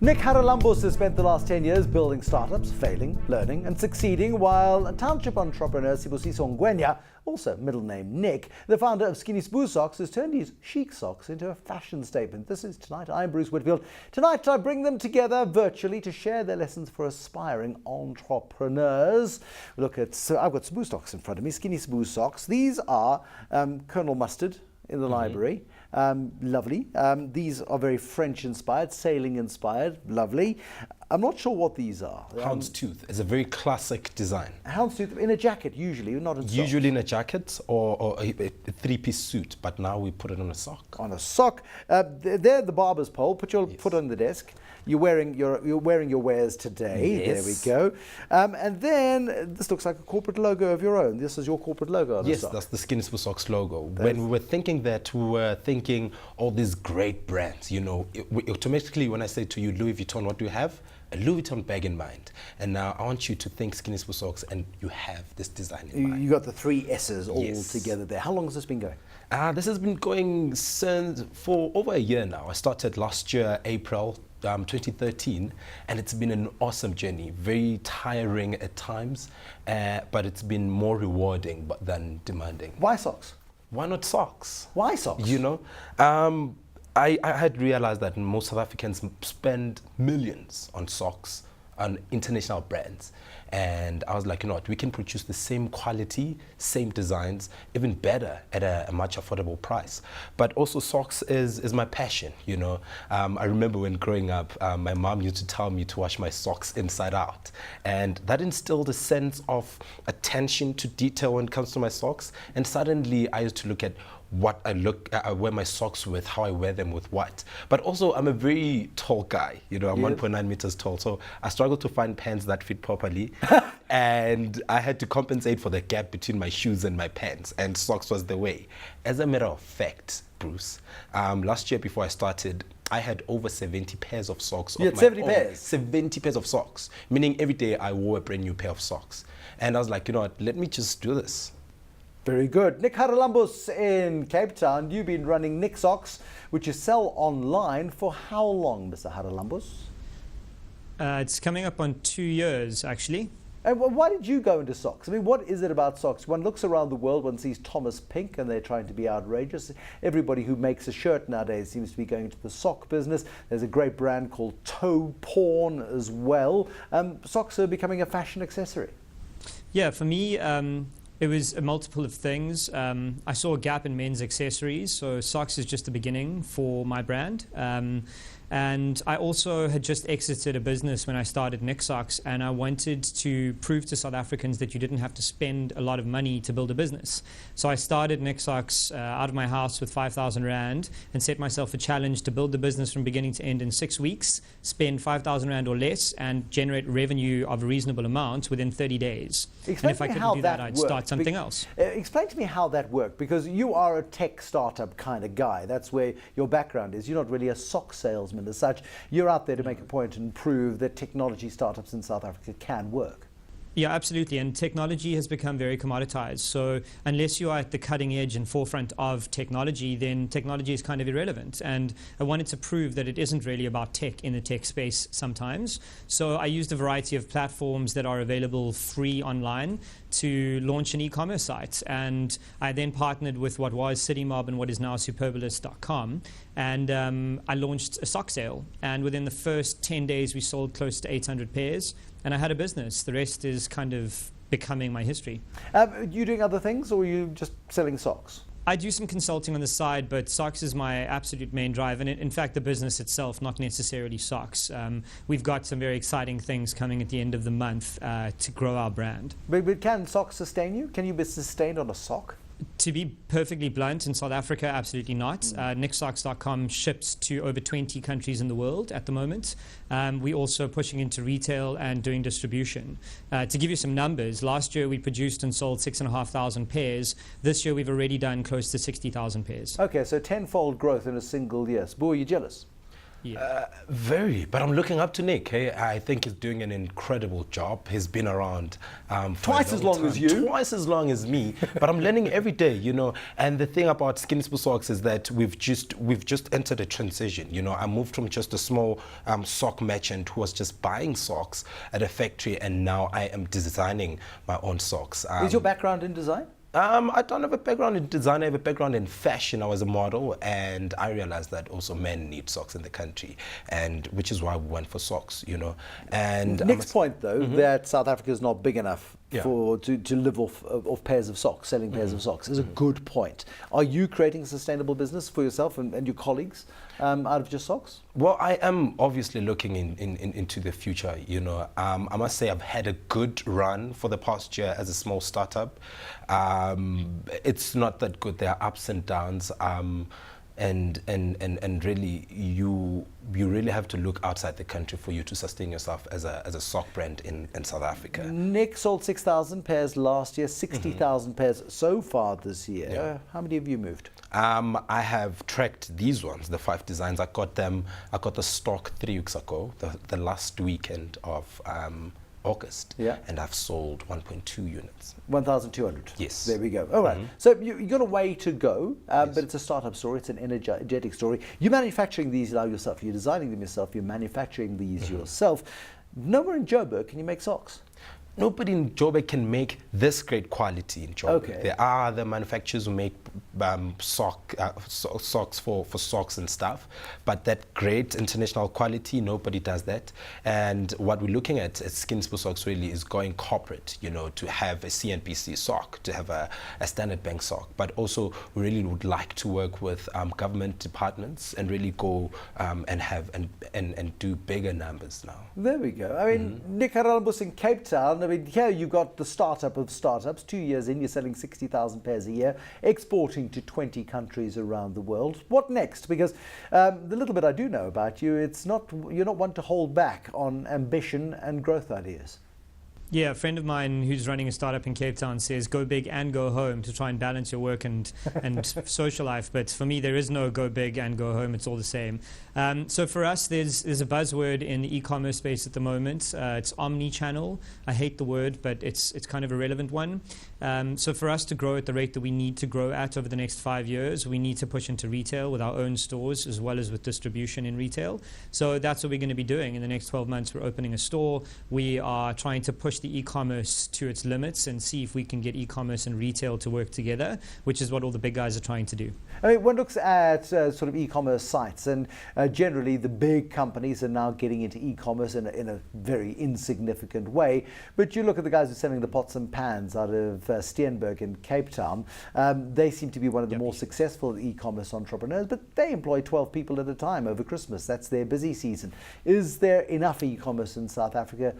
Nic Haralambous has spent the last 10 years building startups, failing, learning and succeeding, while township entrepreneur Sibusiso Ngwenya, also middle name Nick, the founder of Skinny Sbu Socks, has turned his chic socks into a fashion statement. This is Tonight. I'm Bruce Whitfield. Tonight I bring them together virtually to share their lessons for aspiring entrepreneurs. Look at, so I've got Sbu Socks in front of me, Skinny Sbu Socks. These are Colonel Mustard in the library. Lovely. These are very French inspired, sailing inspired, lovely. I'm not sure what these are. Houndstooth is a very classic design. Houndstooth in a jacket, usually, not in socks. Usually in a jacket or a three-piece suit, but now we put it on a sock. On a sock. They're the barber's pole. Put your foot on the desk. You're wearing your wares today. Yes. There we go. And then this looks like a corporate logo of your own. This is your corporate logo on Yes, a sock. that's the Skinny Sbu Socks logo. When we were thinking that, we were thinking all these great brands. You know, automatically when I say to you Louis Vuitton, what do you have? A Louis Vuitton bag in mind. And now I want you to think Skinny Sbu Socks and you have this design in mind. You got the three S's all Yes. together there. How long has this been going? This has been going for over a year now. I started last year, April 2013, and it's been an awesome journey. Very tiring at times, but it's been more rewarding than demanding. Why socks? Why not socks? Why socks? You know, I had realized that most South Africans spend millions on socks, on international brands. And I was like, you know what, we can produce the same quality, same designs, even better at a much affordable price. But also socks is my passion, you know. I remember when growing up, my mom used to tell me to wash my socks inside out. And that instilled a sense of attention to detail when it comes to my socks. And suddenly I used to look at what I wear my socks with, how I wear them with what. But also I'm a very tall guy, you know, I'm 1.9 meters tall. So I struggle to find pants that fit properly. And I had to compensate for the gap between my shoes and my pants, and socks was the way. As a matter of fact, Bruce, last year before I started, I had over 70 pairs of socks. You had 70 pairs? 70 pairs of socks, meaning every day I wore a brand new pair of socks. And I was like, you know what, let me just do this. Very good. Nic Haralambous in Cape Town. You've been running Nic Socks, which you sell online, for how long, Mr. Haralambous? It's coming up on 2 years, actually. And why did you go into socks? I mean, what is it about socks? One looks around the world, one sees Thomas Pink, and they're trying to be outrageous. Everybody who makes a shirt nowadays seems to be going into the sock business. There's a great brand called Toe Porn as well. Socks are becoming a fashion accessory. Yeah, for me, it was a multiple of things. I saw a gap in men's accessories, so socks is just the beginning for my brand. And I also had just exited a business when I started Nic Socks, and I wanted to prove to South Africans that you didn't have to spend a lot of money to build a business. So I started Nic Socks out of my house with 5,000 Rand and set myself a challenge to build the business from beginning to end in 6 weeks, spend 5,000 Rand or less, and generate revenue of a reasonable amount within 30 days. And if I couldn't do that, I'd start something else. Explain to me how that worked, because you are a tech startup kind of guy. That's where your background is. You're not really a sock salesman as such. You're out there to make a point and prove that technology startups in South Africa can work. Yeah, absolutely. And technology has become very commoditized. So unless you are at the cutting edge and forefront of technology, then technology is kind of irrelevant. And I wanted to prove that it isn't really about tech in the tech space sometimes. So I used a variety of platforms that are available free online to launch an e-commerce site. And I then partnered with what was CityMob and what is now Superbalist.com. And I launched a sock sale. And within the first 10 days, we sold close to 800 pairs. And I had a business. The rest is kind of becoming my history. Are you doing other things, or are you just selling socks? I do some consulting on the side, but socks is my absolute main drive. And in fact, the business itself, not necessarily socks. We've got some very exciting things coming at the end of the month to grow our brand. But can socks sustain you? Can you be sustained on a sock? To be perfectly blunt, in South Africa, absolutely not. Nicksocks.com ships to over 20 countries in the world at the moment. We're also pushing into retail and doing distribution. To give you some numbers, last year we produced and sold 6,500 pairs. This year we've already done close to 60,000 pairs. Okay, so tenfold growth in a single year. Sbu, are you jealous? Yeah. Very, but I'm looking up to Nick. Hey, I think he's doing an incredible job. He's been around for Twice a as long time. as you. Twice as long as me. But I'm learning every day, you know. And the thing about Skinny Sbu Socks is that we've just entered a transition. You know, I moved from just a small sock merchant who was just buying socks at a factory, and now I am designing my own socks. Is your background in design? I don't have a background in design. I have a background in fashion. I was a model, and I realized that also men need socks in the country, and which is why we went for socks, you know. And Nick's point, though, that South Africa is not big enough Yeah. to live off pairs of socks, selling pairs of socks, is a good point. Are you creating a sustainable business for yourself and your colleagues out of just socks? Well, I am obviously looking into the future, you know. I must say I've had a good run for the past year as a small startup. It's not that good. There are ups and downs. And really, you really have to look outside the country for you to sustain yourself as a sock brand in South Africa. Nick sold 6,000 pairs last year, 60,000 pairs so far this year. Yeah. How many have you moved? I have tracked these ones, the 5 designs. I got the stock 3 weeks ago, the last weekend of August, Yeah. and I've sold 1.2 units. 1,200. Yes. There we go. All right. So you've got a way to go, but it's a startup story. It's an energetic story. You're manufacturing these now yourself. You're designing them yourself. You're manufacturing these yourself. Nowhere in Joburg can you make socks. Nobody in Joburg can make this great quality in Joburg. Okay. There are other manufacturers who make socks for socks and stuff, but that great international quality, nobody does that. And what we're looking at Skinny Sbu Socks really is going corporate, you know, to have a CNBC sock, to have a Standard Bank sock, but also we really would like to work with government departments and really go and have and do bigger numbers now. There we go. I mean, Nickara Lambos in Cape Town. I mean, here you've got the startup of startups. 2 years in, you're selling 60,000 pairs a year, exporting to 20 countries around the world. What next? Because the little bit I do know about you, you're not one to hold back on ambition and growth ideas. Yeah, a friend of mine who's running a startup in Cape Town says go big and go home to try and balance your work and social life. But for me, there is no go big and go home. It's all the same. So for us, there's a buzzword in the e-commerce space at the moment. It's omni-channel. I hate the word, but it's kind of a relevant one. So for us to grow at the rate that we need to grow at over the next 5 years, we need to push into retail with our own stores as well as with distribution in retail. So that's what we're going to be doing in the next 12 months. We're opening a store. We are trying to push the e-commerce to its limits and see if we can get e-commerce and retail to work together, which is what all the big guys are trying to do. I mean, one looks at sort of e-commerce sites, and generally the big companies are now getting into e-commerce in a very insignificant way. But you look at the guys who are selling the pots and pans out of Steenberg in Cape Town. They seem to be one of the more successful e-commerce entrepreneurs, but they employ 12 people at a time over Christmas. That's their busy season. Is there enough e-commerce in South Africa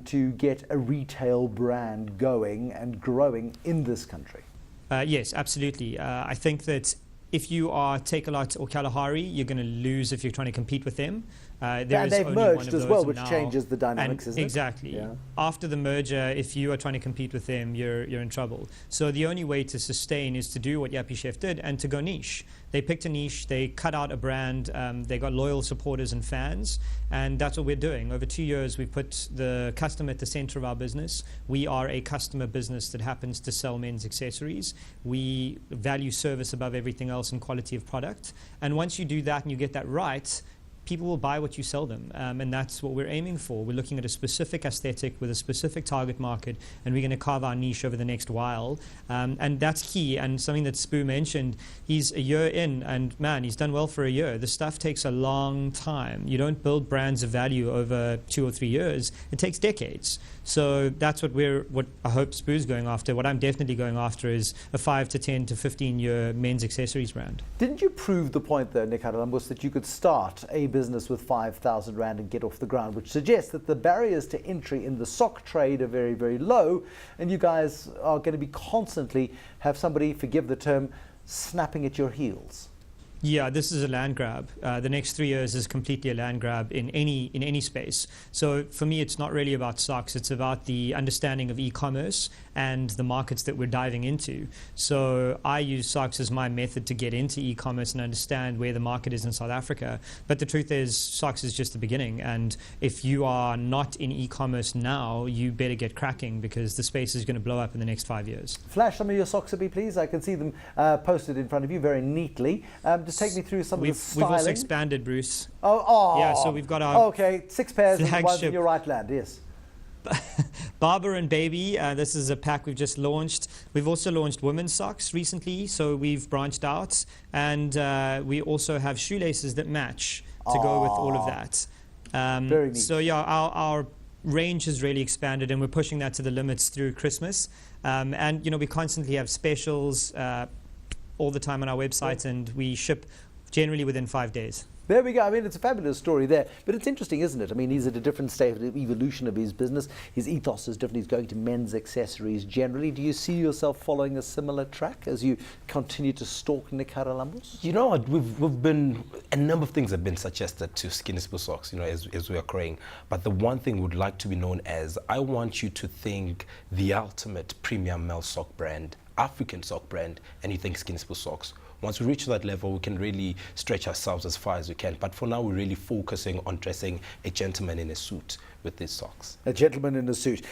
to get a retail brand going and growing in this country? Yes, absolutely. I think that if you are Takealot or Kalahari, you're going to lose if you're trying to compete with them. And they've merged as well, which changes the dynamics, isn't it? Exactly. Yeah. After the merger, if you are trying to compete with them, you're in trouble. So the only way to sustain is to do what Yappy Chef did and to go niche. They picked a niche, they cut out a brand, they got loyal supporters and fans, and that's what we're doing. Over 2 years, we've put the customer at the center of our business. We are a customer business that happens to sell men's accessories. We value service above everything else and quality of product. And once you do that and you get that right, people will buy what you sell them, and that's what we're aiming for. We're looking at a specific aesthetic with a specific target market, and we're going to carve our niche over the next while, and that's key. And something that Sbu mentioned, he's a year in, and man, he's done well for a year. This stuff takes a long time. You don't build brands of value over 2 or 3 years. It takes decades. So that's what I hope Sbu's going after. What I'm definitely going after is a 5 to 10 to 15 year men's accessories brand. Didn't you prove the point though, Nic Haralambous, that you could start a business with 5,000 Rand and get off the ground, which suggests that the barriers to entry in the sock trade are very, very low, and you guys are going to be constantly have somebody, forgive the term, snapping at your heels? Yeah, this is a land grab. The next 3 years is completely a land grab in any space. So for me, it's not really about socks. It's about the understanding of e-commerce and the markets that we're diving into. So I use socks as my method to get into e-commerce and understand where the market is in South Africa. But the truth is, socks is just the beginning. And if you are not in e-commerce now, you better get cracking, because the space is going to blow up in the next 5 years. Flash some of your socks at me, please. I can see them posted in front of you very neatly. Just take me through some of the styling. We've also expanded, Bruce. Oh. Yeah, so we've got our okay, 6 pairs and flagship ones in your right land, yes. Barber and Baby, this is a pack we've just launched. We've also launched women's socks recently, so we've branched out. And we also have shoelaces that match to go with all of that. Very neat. So yeah, our range has really expanded, and we're pushing that to the limits through Christmas. And, you know, we constantly have specials all the time on our website, and we ship generally within 5 days. There we go. I mean, it's a fabulous story there. But it's interesting, isn't it? I mean, he's at a different stage of evolution of his business. His ethos is different. He's going to men's accessories generally. Do you see yourself following a similar track as you continue to stalk Nic Haralambous? You know what, we've been, a number of things have been suggested to Skinny Sbu Socks, you know, as we are growing. But the one thing we'd like to be known as, I want you to think the ultimate premium male sock brand, African sock brand, and you think Skinny Sbu Socks. Once we reach that level, we can really stretch ourselves as far as we can. But for now, we're really focusing on dressing a gentleman in a suit with these socks. A gentleman in a suit.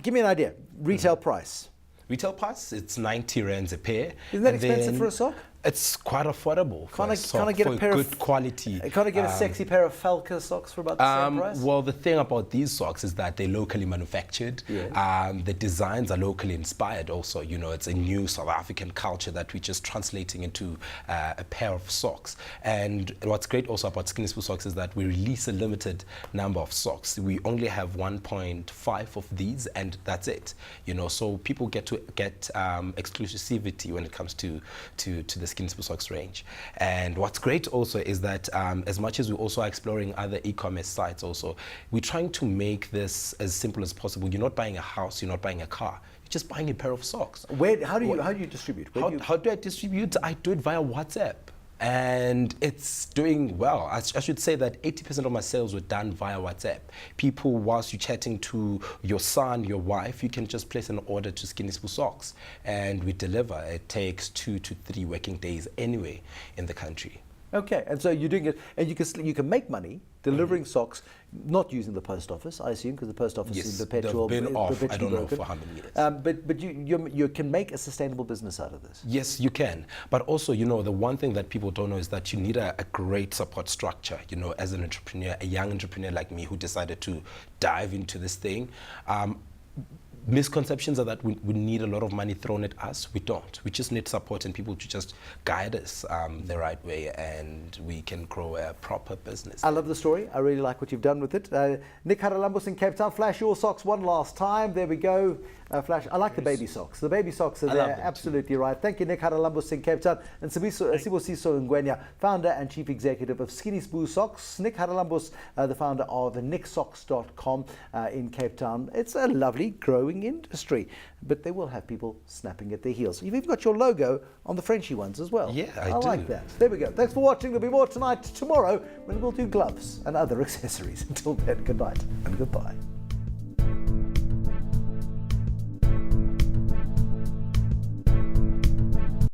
Give me an idea. Retail price. Retail price, it's 90 rands a pair. Isn't that expensive for a sock? It's quite affordable for a sock, Can I get for a pair good quality. Can I get a sexy pair of Falca socks for about the same price? Well, the thing about these socks is that they're locally manufactured. Yeah. The designs are locally inspired also. You know, it's a new South African culture that we're just translating into a pair of socks. And what's great also about Skinny Sbu Socks is that we release a limited number of socks. We only have 1.5 of these, and that's it. You know, so people get to get exclusivity when it comes to the Skinny Sbu Socks range. And what's great also is that as much as we also are exploring other e-commerce sites also, we're trying to make this as simple as possible. You're not buying a house, you're not buying a car, you're just buying a pair of socks. How do you distribute? How do I distribute? I do it via WhatsApp. And it's doing well. I should say that 80% of my sales were done via WhatsApp. People, whilst you're chatting to your son, your wife, you can just place an order to Skinny Sbu Socks, and we deliver. It takes 2 to 3 working days anyway in the country. Okay, and so you're doing it, and you can make money delivering socks, not using the post office, I assume, because the post office is perpetual. They've been off, I don't know broken. for how many years. But you can make a sustainable business out of this. Yes, you can. But also, you know, the one thing that people don't know is that you need a great support structure. You know, as an entrepreneur, a young entrepreneur like me who decided to dive into this thing, misconceptions are that we need a lot of money thrown at us. We don't. We just need support and people to just guide us the right way, and we can grow a proper business. I love the story. I really like what you've done with it. Nickara Lambos in Cape Town. Flash your socks one last time. There we go. Flash. I like the baby socks. The baby socks are there. Absolutely right. Thank you, Nic Haralambous in Cape Town. And Sibusiso Ngwenya, founder and chief executive of Skinny Sbu Socks. Nic Haralambous, the founder of nicksocks.com in Cape Town. It's a lovely, growing industry, but they will have people snapping at their heels. You've even got your logo on the Frenchy ones as well. Yeah, I do. like that. There we go. Thanks for watching. There'll be more tomorrow when we'll do gloves and other accessories. Until then, good night and goodbye.